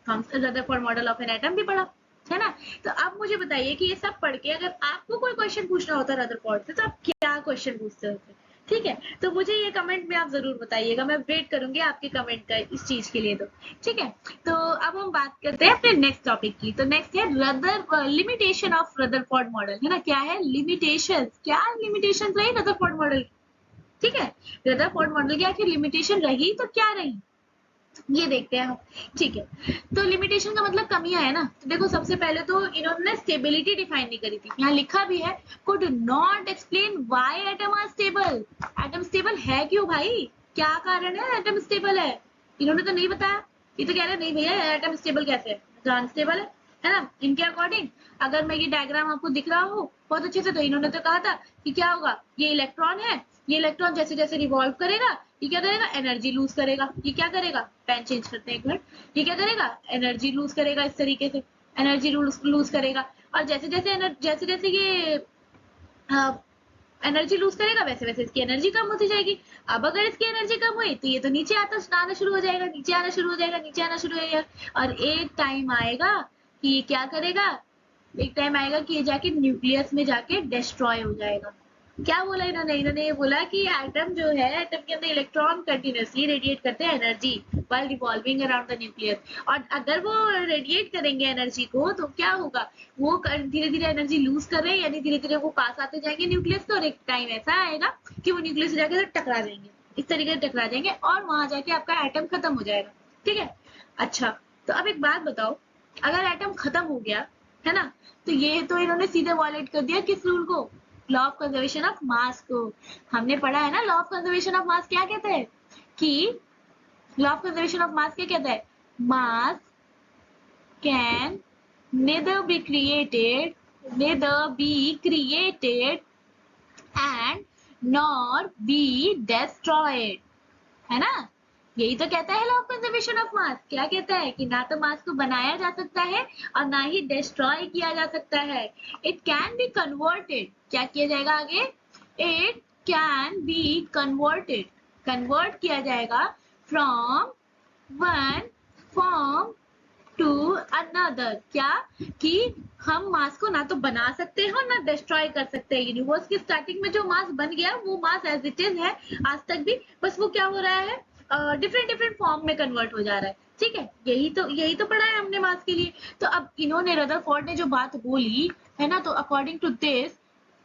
Rutherford model of an atom भी पढ़ा, है ना। तो अब मुझे बताइए कि ये सब पढ़ के अगर आपको कोई क्वेश्चन पूछना होता रदरफोर्ड से, तो आप क्या क्वेश्चन पूछते होते। ठीक है, तो मुझे ये कमेंट में आप जरूर बताइएगा, मैं वेट करूंगी आपके कमेंट का इस चीज के लिए। तो ठीक है, तो अब हम बात करते हैं अपने नेक्स्ट टॉपिक की। तो नेक्स्ट है लिमिटेशन ऑफ रदरफोर्ड मॉडल, है ना। क्या है लिमिटेशन, क्या लिमिटेशन रही रदरफोर्ड मॉडल, ठीक है। रदरफोर्ड मॉडल की आखिर लिमिटेशन रही तो क्या रही, ये देखते हैं हम। ठीक है, तो लिमिटेशन का मतलब कमियां है ना। तो देखो, सबसे पहले तो इन्होंने स्टेबिलिटी डिफाइन नहीं करी थी, यहाँ लिखा भी है could not explain why atom are stable. Atom stable है क्यों भाई, क्या कारण है एटम स्टेबल है, इन्होंने तो नहीं बताया। ये तो कह रहे नहीं भैया एटम स्टेबल कैसे है, तो अनस्टेबल है ना। इनके अकॉर्डिंग अगर मैं ये डायग्राम आपको दिख रहा हूँ बहुत अच्छे से, तो इन्होंने तो कहा था कि क्या होगा, ये इलेक्ट्रॉन है, ये इलेक्ट्रॉन जैसे जैसे रिवॉल्व करेगा ये क्या करेगा, एनर्जी लूज करेगा। ये क्या करेगा, पेन चेंज करते हैं एक मिनट, ये क्या करेगा, एनर्जी लूज करेगा, इस तरीके से एनर्जी लूज करेगा। और जैसे जैसे ये एनर्जी लूज करेगा वैसे वैसे इसकी एनर्जी कम होती जाएगी। अब अगर इसकी एनर्जी कम हुई तो ये तो नीचे आना शुरू हो जाएगा, नीचे आना शुरू हो जाएगा। और एक टाइम आएगा कि ये क्या करेगा, एक टाइम आएगा कि ये जाके न्यूक्लियस में जाके डिस्ट्रॉय हो जाएगा। क्या बोला इन्होंने ये बोला कि एटम जो है, एटम के अंदर इलेक्ट्रॉन कंटिन्यूअसली रेडिएट करते हैं energy while revolving around the nucleus. और अगर वो रेडिएट करेंगे एनर्जी को तो क्या होगा, वो धीरे धीरे एनर्जी लूज कर रहे हैं, यानी धीरे धीरे वो पास आते जाएंगे न्यूक्लियस को, और एक टाइम ऐसा आएगा कि वो न्यूक्लियस से जाकर टकरा जाएंगे, इस तरीके से टकरा जाएंगे और वहां जाके आपका एटम खत्म हो जाएगा। ठीक है, अच्छा तो अब एक बात बताओ, अगर एटम खत्म हो गया है ना, तो ये तो इन्होंने सीधे वॉयलेट कर दिया किस रूल को, law of conservation of mass को। हमने पढ़ा है ना law of conservation of mass क्या कहता है, कि law of conservation of mass क्या कहता है, मास can neither be created and nor be destroyed, है ना। यही तो कहता है law of conservation of mass, क्या कहता है कि ना तो मास को बनाया जा सकता है और ना ही डिस्ट्रॉय किया जा सकता है। इट कैन बी कन्वर्टेड, क्या किया जाएगा आगे, it can be converted, convert किया जाएगा from one form to another. क्या कि हम मास को ना तो बना सकते हैं और ना डिस्ट्रॉय कर सकते हैं। यूनिवर्स की स्टार्टिंग में जो मास बन गया वो मास एज इट इज है आज तक भी, बस वो क्या हो रहा है, डिफरेंट फॉर्म में कन्वर्ट हो जा रहा है। ठीक है, यही तो पढ़ा है हमने मास के लिए। तो अब इन्होंने रदरफोर्ड ने जो बात बोली है ना, तो अकॉर्डिंग टू दिस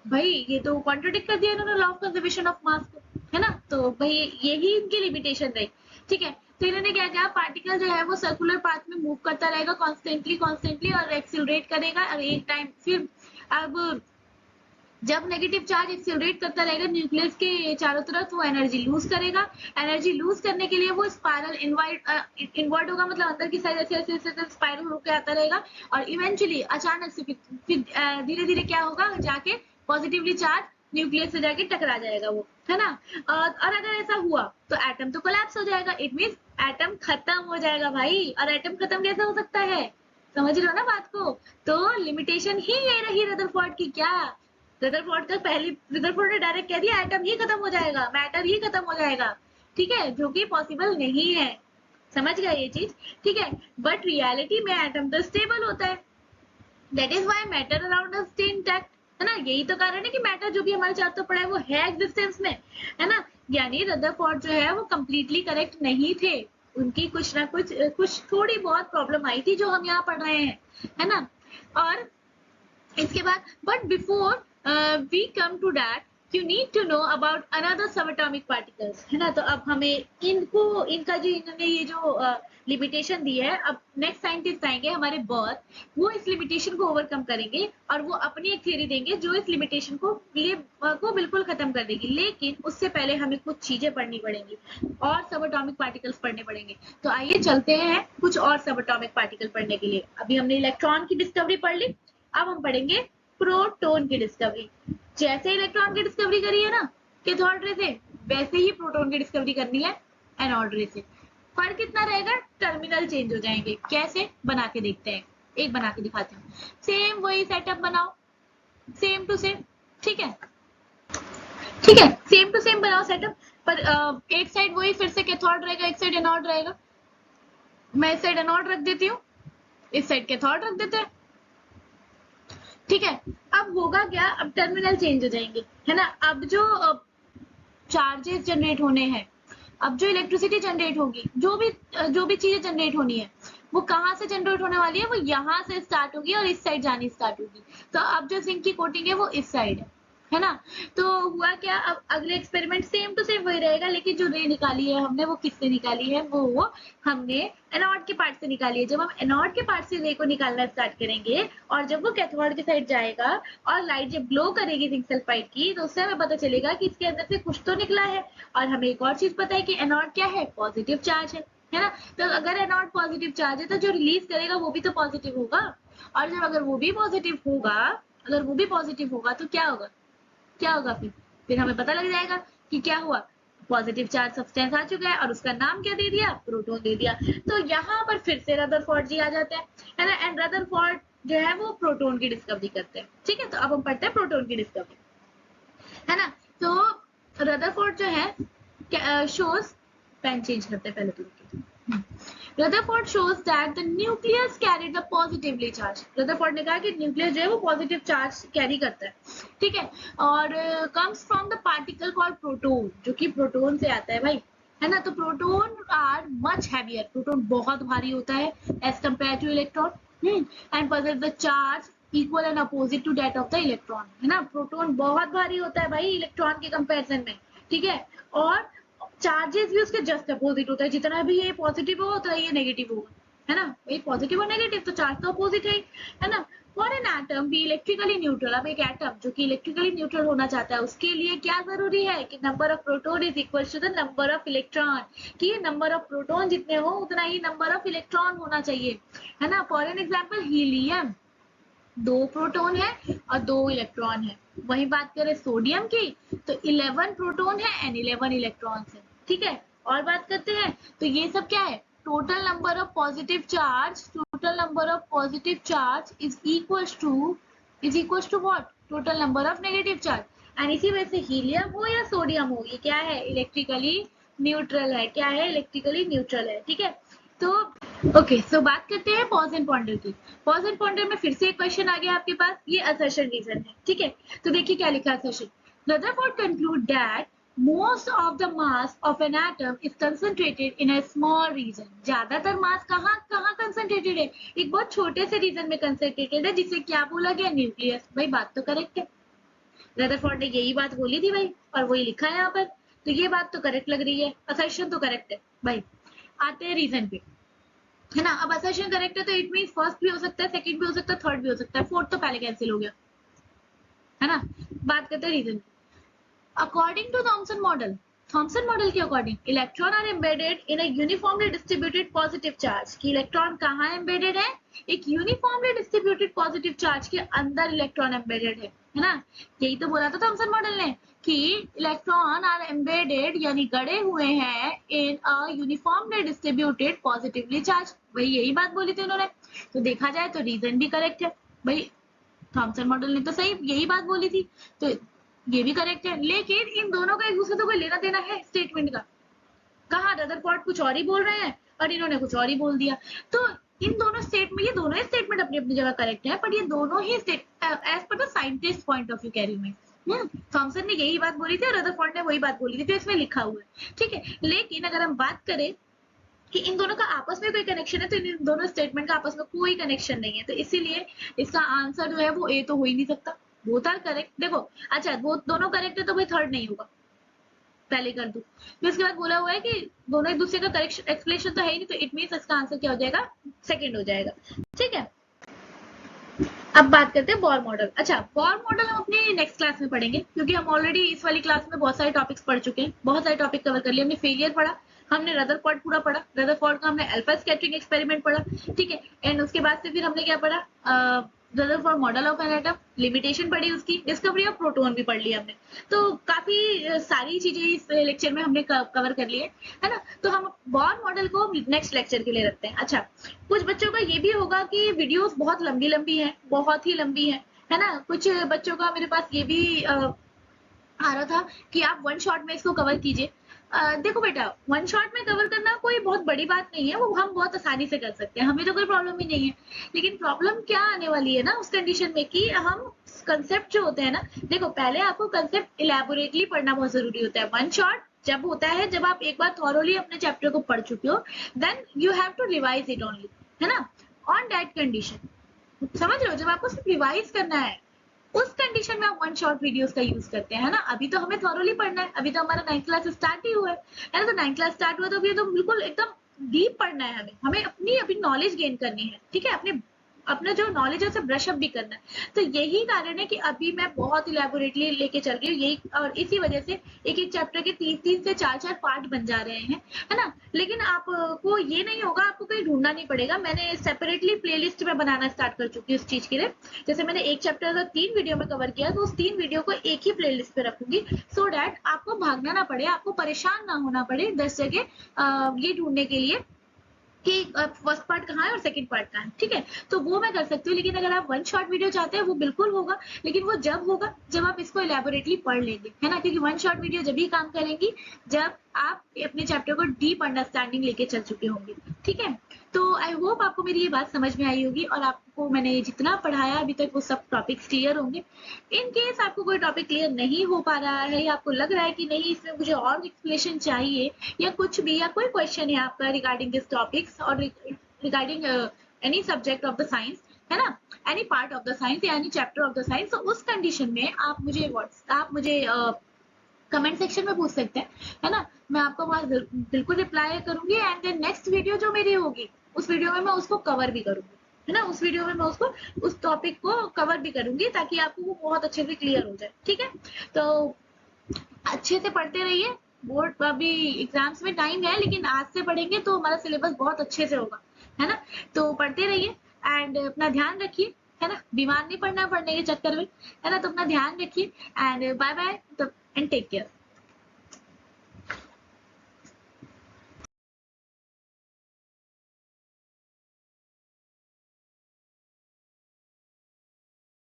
भाई ये तो कॉन्ट्रोडिक्ट कर दिया इन्होंने law of conservation of mass को, है ना। तो भाई यही इनकी लिमिटेशन रही। ठीक है, तो इन्होंने क्या किया, पार्टिकल जो है वो सर्कुलर पाथ में मूव करता रहेगा कॉन्स्टेंटली और एक्सिलरेट करेगा, और एक टाइम फिर अब जब नेगेटिव चार्ज एक्सेलरेट करता रहेगा न्यूक्लियस के चारों तरफ, वो एनर्जी लूज करेगा। एनर्जी लूज करने के लिए वो स्पाइरल इनवर्ट होगा, मतलब अंदर की साइड ऐसे ऐसे ऐसे स्पाइरल होकर आता रहेगा, और इवेंचुअली अचानक से फिर धीरे धीरे क्या होगा, जाके पॉजिटिवली चार्ज न्यूक्लियस से जाके टकरा जाएगा वो, है ना। और अगर ऐसा हुआ तो एटम तो कोलैप्स हो जाएगा, इट मींस एटम खत्म हो जाएगा भाई। और एटम खत्म कैसे हो सकता है, समझ रहे हो ना बात को। तो लिमिटेशन ही ये रही रदरफोर्ड की। क्या रदरफोर्ड का पहली रदरफोर्ड ने डायरेक्ट कह दिया एटम ही खत्म हो जाएगा, मैटर ही खत्म हो जाएगा, ठीक है, जो कि पॉसिबल नहीं है। समझ गए ये चीज, ठीक है। बट रियलिटी में एटम तो स्टेबल होता है, that is why matter around us stay intact, है ना। यही तो कारण है कि मैटर जो भी हमारे चारों तरफ पड़ा है वो है एग्जिस्टेंस में, है ना। यानी रदरफोर्ड जो है वो कंप्लीटली करेक्ट नहीं थे, उनकी कुछ ना कुछ थोड़ी बहुत प्रॉब्लम आई थी जो हम यहाँ पढ़ रहे हैं, है ना। और इसके बाद but before we come to that you need to know about another subatomic particles, है ना। तो अब हमें इनका जो इन्होंने ये जो लिमिटेशन दी है, अब नेक्स्ट साइंटिस्ट आएंगे हमारे बर्थ, वो इस लिमिटेशन को ओवरकम करेंगे और वो अपनी एक थ्योरी देंगे जो इस लिमिटेशन को बिल्कुल खत्म कर देगी। लेकिन उससे पहले हमें कुछ चीजें पढ़नी पड़ेंगी और सबएटॉमिक पार्टिकल्स पढ़ने पड़ेंगे। तो आइए चलते हैं कुछ और सबएटॉमिक पार्टिकल पढ़ने के लिए। अभी हमने इलेक्ट्रॉन की डिस्कवरी पढ़ ली, अब हम पढ़ेंगे प्रोटॉन की डिस्कवरी। जैसे इलेक्ट्रॉन की डिस्कवरी करी है ना कैथोड रे से, वैसे ही प्रोटॉन की डिस्कवरी करनी है एनोड रे से। फर्क कितना रहेगा, टर्मिनल चेंज हो जाएंगे। कैसे, बना के देखते हैं, एक बना के दिखाते हैं। सेम वही सेटअप बनाओ, सेम टू सेम, ठीक है, ठीक है, सेम टू सेम बनाओ सेटअप। पर एक साइड वही फिर से कैथोड रहेगा, एक साइड एनोड रहेगा। मैं इस साइड एनोड रख देती हूँ, इस साइड कैथोड रख देते हैं, ठीक है। अब होगा क्या, अब टर्मिनल चेंज हो जाएंगे, है ना। अब जो चार्जेस जनरेट होने हैं, अब जो इलेक्ट्रिसिटी जनरेट होगी, जो भी चीजें जनरेट होनी है, वो कहाँ से जनरेट होने वाली है, वो यहाँ से स्टार्ट होगी और इस साइड जानी स्टार्ट होगी। तो अब जो जिंक की कोटिंग है वो इस साइड है ना। तो हुआ क्या, अब अगले एक्सपेरिमेंट सेम टू सेम वही रहेगा, लेकिन जो रे निकाली है हमने वो किससे निकाली है, वो हमने एनोड के पार्ट से निकाली है। जब हम एनोड के पार्ट से रे को निकालना स्टार्ट करेंगे और जब वो कैथोड की साइड जाएगा और लाइट जब ग्लो करेगी जिंक सल्फाइड की, तो उससे हमें पता चलेगा कि इसके अंदर से कुछ तो निकला है। और हमें एक और चीज पता है कि एनोड क्या है, पॉजिटिव चार्ज है ना। तो अगर एनोड पॉजिटिव चार्ज है तो जो रिलीज करेगा वो भी तो पॉजिटिव होगा। और जब अगर वो भी पॉजिटिव होगा तो क्या होगा, फिर हमें पता लग जाएगा कि क्या हुआ, पॉजिटिव चार्ज सब्सटेंस आ चुका है और उसका नाम क्या दे दिया, प्रोटॉन दे दिया। तो यहाँ पर फिर से रदरफोर्ड जी आ जाते हैं, है ना। एंड रदरफोर्ड जो है वो प्रोटॉन की डिस्कवरी करते हैं, ठीक है। तो अब हम पढ़ते हैं प्रोटॉन की डिस्कवरी, है ना। तो रदरफोर्ड जो है शोज, पेन चेंज करते हैं पहले तो Rutherford shows that the nucleus carried the positively charged. Rutherford ने कहा कि न्यूक्लियस जो है वो पॉजिटिव चार्ज कैरी करता है, ठीक है। और comes from the particle called proton, जो कि प्रोटॉन से आता है भाई, है ना। तो proton are much heavier, proton बहुत भारी होता है as compare to electron, and possess the charge equal and opposite to that of the electron, है ना। प्रोटॉन बहुत भारी होता है भाई इलेक्ट्रॉन के कंपैरिजन में, ठीक है। और चार्जेस भी उसके जस्ट अपोजिट होता है, जितना भी ये पॉजिटिव होगा उतना ये नेगेटिव होगा, है ना। ये पॉजिटिव और नेगेटिव तो चार्ज तो अपोजिट है ना। For an atom be electrically neutral, अब एक एटम जो कि इलेक्ट्रिकली न्यूट्रल होना चाहता है उसके लिए क्या जरूरी है कि number of proton is equal to the number of electron, कि नंबर ऑफ प्रोटॉन जितने हो उतना ही नंबर ऑफ इलेक्ट्रॉन होना चाहिए, है ना। For an example helium, 2 proton है और 2 इलेक्ट्रॉन है। वही बात करें सोडियम की तो 11 प्रोटॉन है एंड 11 इलेक्ट्रॉन्स है, ठीक है। और बात करते हैं तो ये सब क्या है, total number of positive charge is equals to what, total number of negative charge. And इसी वजह से हीलियम हो या सोडियम हो, ये क्या है, इलेक्ट्रिकली न्यूट्रल है, क्या है, इलेक्ट्रिकली न्यूट्रल है, ठीक है। तो ओके, सो बात करते हैं पॉज एंड पॉन्डर की। पॉज एंड पॉन्डर में फिर से एक क्वेश्चन आ गया आपके पास, ये असर्शन रीजन है, ठीक है। तो देखिए क्या लिखा assertion, Rutherford conclude that most of the mass of an atom is concentrated in a small region. ज्यादातर मास कहाँ कंसंट्रेटेड है, एक बहुत छोटे से रीजन में कंसंट्रेटेड है, जिसे क्या बोला गया, न्यूक्लियस। भाई बात तो करेक्ट है, रदरफोर्ड ने यही बात बोली थी भाई, और वही लिखा है यहाँ पर, तो ये बात तो करेक्ट लग रही है, असर्शन तो करेक्ट है भाई। आते हैं रीजन पे, है ना। अब असर्शन करेक्ट है तो इट मीन फर्स्ट भी हो सकता है, सेकंड भी हो सकता है, थर्ड भी हो सकता है, फोर्थ तो पहले कैंसिल हो गया, है ना। बात करते हैं reason. According to Thomson model के according electron are embedded in a uniformly distributed positive charge. कि इलेक्ट्रॉन कहाँ एम्बेडेड है? एक यूनिफॉर्मली डिस्ट्रीब्यूटेड पॉजिटिव चार्ज के अंदर इलेक्ट्रॉन एम्बेडेड है ना। यही तो बोला था थॉमसन मॉडल ने कि इलेक्ट्रॉन आर एम्बेडेड यानी गड़े हुए हैं इन a uniformly distributed positively charge. भाई यही बात बोली थी उन्होंने। तो देखा जाए तो रीजन भी करेक्ट है भाई, थॉमसन मॉडल ने तो सही यही बात बोली थी, तो ये भी करेक्ट है। लेकिन इन दोनों का एक दूसरे तो कोई लेना देना है स्टेटमेंट का। कहा रदरफोर्ड कुछ और ही बोल रहे हैं और इन्होंने कुछ और ही बोल दिया। तो इन दोनों स्टेटमेंट, ये दोनों ही स्टेटमेंट अपनी अपनी जगह करेक्ट है, बट ये दोनों ही as per the scientist point of view कह रही हूँ मैं। थॉमसन ने यही बात बोली थी और रदरफोर्ड ने वही बात बोली थी, तो इसमें लिखा हुआ है, ठीक है। लेकिन अगर हम बात करें कि इन दोनों का आपस में कोई कनेक्शन है, तो इन दोनों स्टेटमेंट का आपस में कोई कनेक्शन नहीं है, तो इसीलिए इसका आंसर जो है वो ए तो हो ही नहीं सकता। Both are correct. देखो अच्छा, वो दोनों करेक्ट है तो भाई थर्ड नहीं होगा, पहले कर दो। फिर उसके बाद बोला हुआ है कि दोनों एक दूसरे का करेक्शन एक्सप्लेनेशन तो है ही नहीं, तो इट मींस इसका आंसर क्या हो जाएगा? सेकंड हो जाएगा, ठीक है। अब बात करते हैं बॉर मॉडल। अच्छा, बॉर मॉडल हम अपनी नेक्स्ट क्लास में पढ़ेंगे, क्योंकि हम ऑलरेडी इस वाली क्लास में बहुत सारे टॉपिक्स पढ़ चुके हैं, बहुत सारे टॉपिक कवर कर लिए। हमने फेलियर पढ़ा, हमने रदरफोर्ड पूरा पढ़ा, रदरफोर्ड का हमने अल्फा स्कैटरिंग एक्सपेरिमेंट पढ़ा, ठीक है। एंड उसके बाद से फिर हमने क्या पढ़ा? Rutherford model of an atom, limitation पढ़ी उसकी, डिस्कवरी ऑफ प्रोटॉन भी पढ़ लिया हमने। तो काफी सारी चीजें इस लेक्चर में हमने कवर कर लिए, है ना। तो हम बॉर मॉडल को नेक्स्ट लेक्चर के लिए रखते हैं। अच्छा, कुछ बच्चों का ये भी होगा कि वीडियोस बहुत लंबी लंबी है, बहुत ही लंबी है ना। कुछ बच्चों का मेरे पास ये भी आ रहा था कि आप वन शॉट में इसको कवर कीजिए। देखो बेटा, वन शॉट में कवर करना कोई बहुत बड़ी बात नहीं है, वो हम बहुत आसानी से कर सकते हैं, हमें तो कोई प्रॉब्लम ही नहीं है। लेकिन प्रॉब्लम क्या आने वाली है ना उस कंडीशन में कि हम कंसेप्ट जो होते हैं ना, देखो पहले आपको कंसेप्ट इलेबोरेटली पढ़ना बहुत जरूरी होता है। वन शॉट जब होता है जब आप एक बार थॉरोली अपने चैप्टर को पढ़ चुके हो, then you have to revise it only, है ना। ऑन दैट कंडीशन, समझ रहे हो, जब आपको सिर्फ रिवाइज करना है उस कंडीशन में आप वन शॉट वीडियोस का यूज करते हैं ना। अभी तो हमें थॉरोली पढ़ना है, अभी तो हमारा 9th क्लास स्टार्ट ही हुआ है ना। तो 9th क्लास स्टार्ट हुआ तो अभी तो बिल्कुल एकदम डीप पढ़ना है, हमें अपनी अभी नॉलेज गेन करनी है, ठीक है। अपना जो नॉलेज है उसे ब्रश अप भी करना है। तो यही कारण है कि अभी मैं बहुत इलेबोरेटली लेके चल रही हूँ यही, और इसी वजह से एक एक चैप्टर के 3 से 4 पार्ट बन जा रहे हैं, है ना। लेकिन आपको ये नहीं होगा, आपको कहीं ढूंढना नहीं पड़ेगा। मैंने सेपरेटली प्लेलिस्ट में बनाना स्टार्ट कर चुकी हूँ इस चीज के लिए। जैसे मैंने एक चैप्टर अगर 3 वीडियो में कवर किया तो उस 3 वीडियो को एक ही प्लेलिस्ट पे रखूंगी, सो डैट आपको भागना ना पड़े, आपको परेशान ना होना पड़े 10 जगह ये ढूंढने के लिए कि फर्स्ट पार्ट कहाँ है और सेकंड पार्ट कहाँ है, ठीक है। तो वो मैं कर सकती हूँ। लेकिन अगर आप वन शॉट वीडियो चाहते हैं वो बिल्कुल होगा, लेकिन वो जब होगा जब आप इसको इलेबोरेटली पढ़ लेंगे, है ना। क्योंकि वन शॉट वीडियो जब ही काम करेंगी जब आप अपने चैप्टर को डीप अंडरस्टैंडिंग लेके चल चुके होंगे, ठीक है। तो आई होप आपको मेरी ये बात समझ में आई होगी और आपको मैंने जितना पढ़ाया अभी तक वो सब टॉपिक्स क्लियर होंगे। इन केस आपको कोई टॉपिक क्लियर नहीं हो पा रहा है या आपको लग रहा है कि नहीं इसमें मुझे और एक्सप्लेनेशन चाहिए या कुछ भी, या कोई क्वेश्चन है आपका रिगार्डिंग दिस टॉपिक्स और regarding any subject of the science, है ना, any part of the science या any chapter of the science, तो उस कंडीशन में आप मुझे कमेंट सेक्शन में पूछ सकते हैं, है ना। मैं आपको वहां बिल्कुल रिप्लाई करूंगी। एंड देन नेक्स्ट वीडियो जो मेरी होगी उस वीडियो में मैं उसको कवर भी करूंगी, है ना। उस वीडियो में मैं उसको उस टॉपिक को कवर भी करूंगी ताकि आपको वो बहुत अच्छे से क्लियर हो जाए, ठीक है। तो अच्छे से पढ़ते रहिए, बोर्ड अभी एग्जाम्स में टाइम है, लेकिन आज से पढ़ेंगे तो हमारा सिलेबस बहुत अच्छे से होगा, है ना। तो पढ़ते रहिए एंड अपना ध्यान रखिए, है ना। बीमार नहीं पड़ना पढ़ने के चक्कर में, है ना। तो अपना ध्यान रखिए and bye bye and take care.